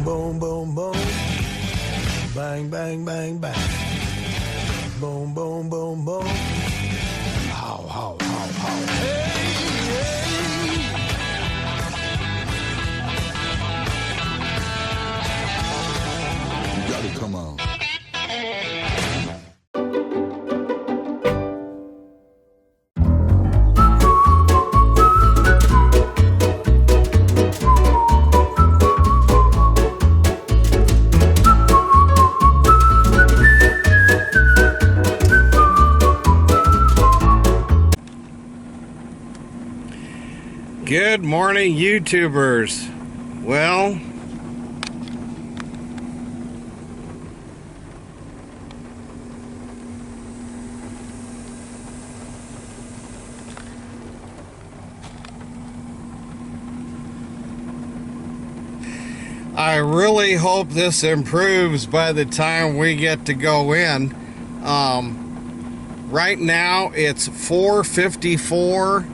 boom, boom, boom. Bang, bang, bang, bang. Boom, boom, boom, boom. How, how, how, how. Hey, hey. You gotta come on. Good morning, YouTubers. Well, I really hope this improves by the time we get to go in. Right now it's 4:54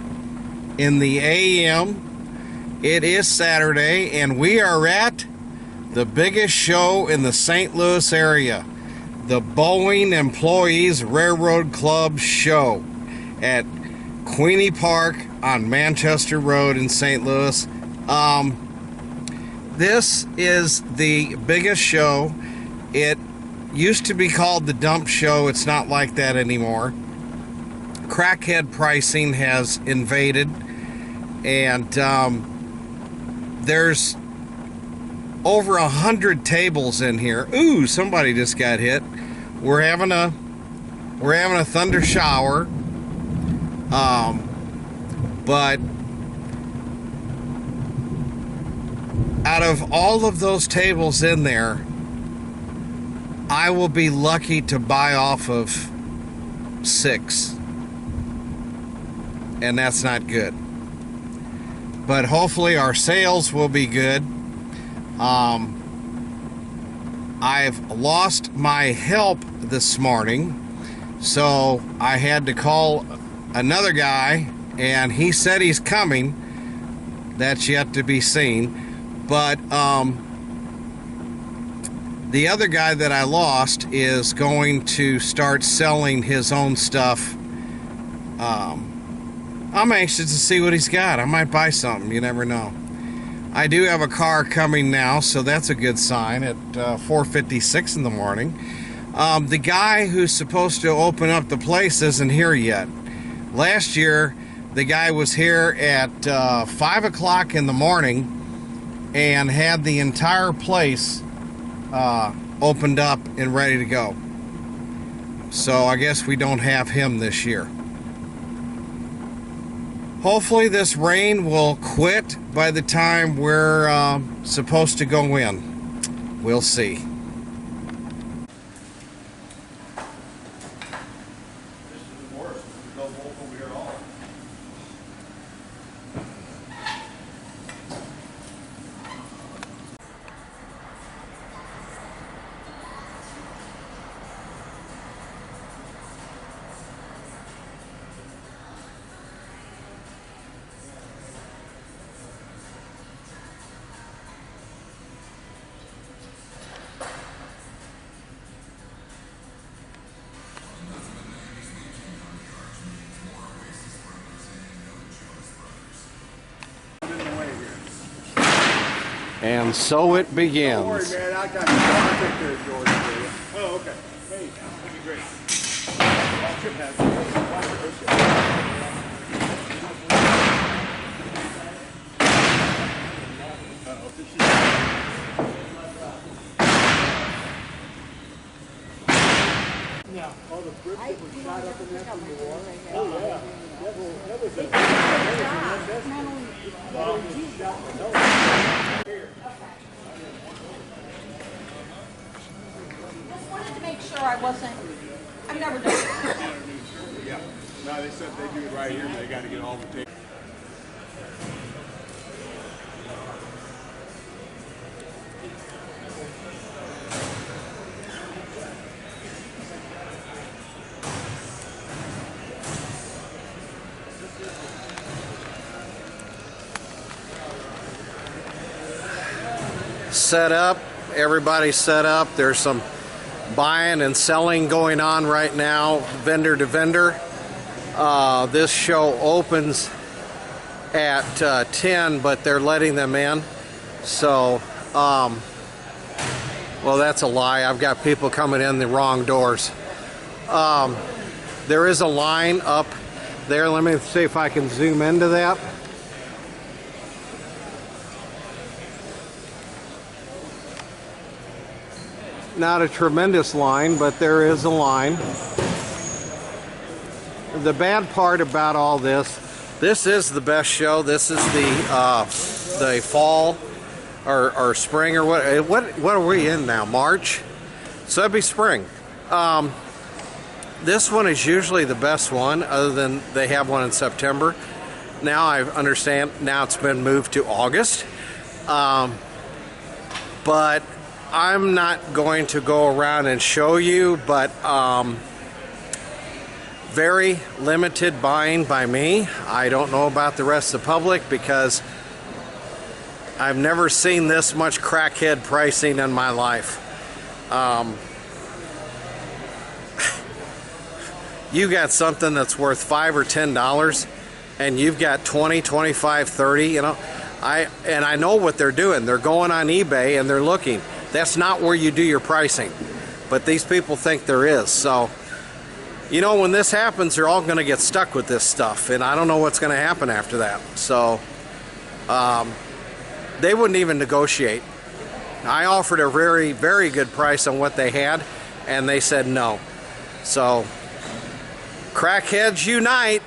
in the AM. It is Saturday, and we are at the biggest show in the St. Louis area, the Boeing Employees Railroad Club show at Queenie Park on Manchester Road in St. Louis. This is the biggest show. It used to be called the Dump Show. It's not like that anymore. Crackhead pricing has invaded, and there's over 100 tables in here. Ooh, somebody just got hit. We're having a thunder shower, but out of all of those tables in there, I will be lucky to buy off of 6. And that's not good. But hopefully our sales will be good. I've lost my help this morning, so I had to call another guy, and he said he's coming. That's yet to be seen. But the other guy that I lost is going to start selling his own stuff. I'm anxious to see what he's got. I might buy something. You never know. I do have a car coming now, so that's a good sign at 4:56 in the morning. The guy who's supposed to open up the place isn't here yet. Last year, the guy was here at 5 o'clock in the morning and had the entire place opened up and ready to go. So I guess we don't have him this year. Hopefully this rain will quit by the time we're supposed to go in. We'll see. And so it begins. Don't worry, man. I got you. I'll take care of George for you. Oh, okay. Hey, that'd be great. Watch your pass. Watch your push. Yeah. All the bricks that were shot up in there from the war. Oh, yeah. That was a Just wanted to make sure I wasn't. I've never done it. Yeah. No, they said they do it right here. They got to get all the tape. set up. Everybody's set up. There's some buying and selling going on right now, vendor to vendor. This show opens at 10, but they're letting them in. So, well, that's a lie. I've got people coming in the wrong doors. There is a line up there. Let me see if I can zoom into that. Not a tremendous line, but there is a line. The bad part about all this is the best show. This is the fall or spring or what are we in now? March? So that'd be spring. This one is usually the best one, other than they have one in September. Now I understand, now it's been moved to August. But I'm not going to go around and show you, but very limited buying by me. I don't know about the rest of the public because I've never seen this much crackhead pricing in my life. You got something that's worth $5 or $10 and you've got 20, 25, 30, you know. I know what they're doing. They're going on eBay and they're looking. That's not where you do your pricing. But these people think there is. So, you know, when this happens, they're all going to get stuck with this stuff. And I don't know what's going to happen after that. So, they wouldn't even negotiate. I offered a very, very good price on what they had, and they said no. So, crackheads unite.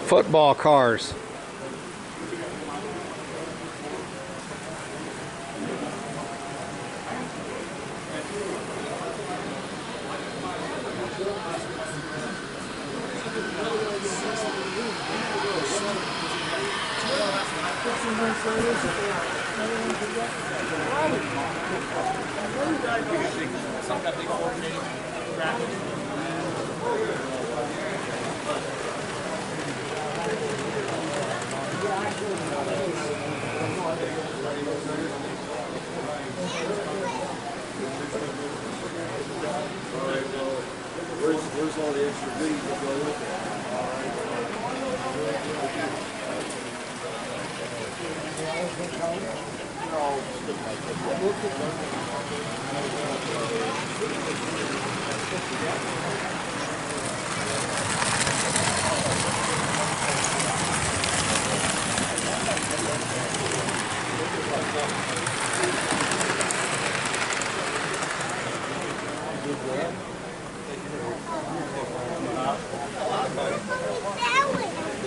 Football cars. Where's all the extra goodies that go with it?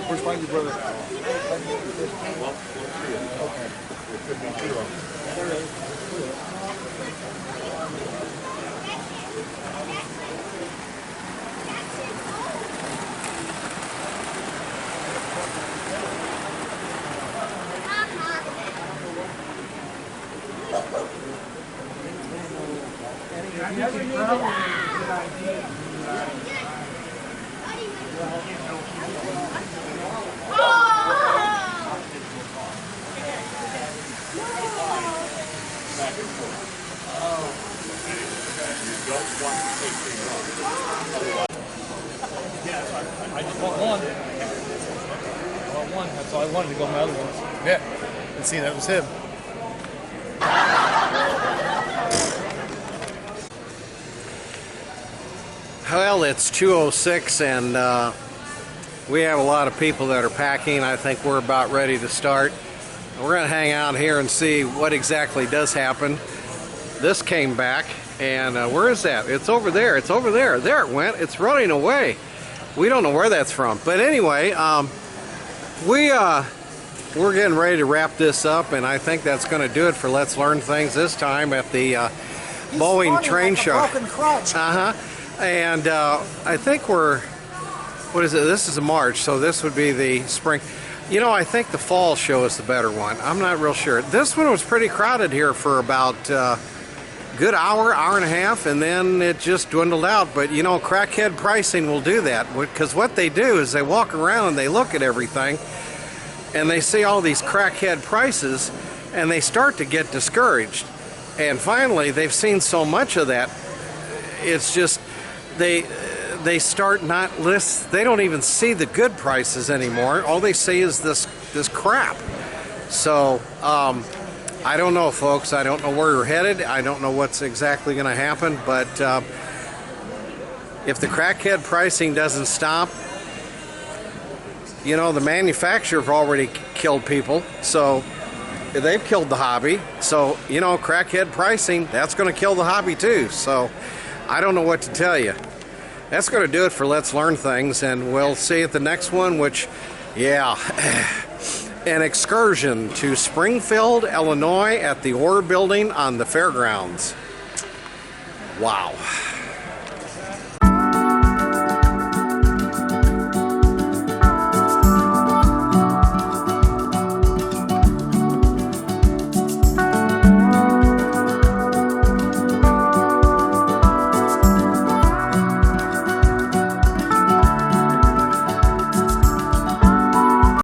Where's Mikey's brother? Well, okay. Caught one. Caught one. That's all I wanted to go my other ones. Yeah. And see, that was him. Well, it's 2:06 and we have a lot of people that are packing. I think we're about ready to start. We're going to hang out here and see what exactly does happen. This came back, and where is that? It's over there. It's over there. There it went. It's running away. We don't know where that's from. But anyway, we're getting ready to wrap this up, and I think that's going to do it for Let's Learn Things this time at the Boeing train show. And I think what is it? This is March, so this would be the spring. You know, I think the fall show is the better one. I'm not real sure. This one was pretty crowded here for about a good hour and a half, and then it just dwindled out. But, you know, crackhead pricing will do that, because what they do is they walk around and they look at everything, and they see all these crackhead prices, and they start to get discouraged. And finally, they've seen so much of that, it's just they start not list. They don't even see the good prices anymore. All they see is this crap. So I don't know, folks. I don't know where we're headed. I don't know what's exactly going to happen. But if the crackhead pricing doesn't stop, you know, the manufacturer have already killed people. So they've killed the hobby. So, you know, crackhead pricing, that's going to kill the hobby too. So I don't know what to tell you. That's going to do it for Let's Learn Things, and we'll see you at the next one, which, yeah, an excursion to Springfield, Illinois at the Orr Building on the fairgrounds. Wow.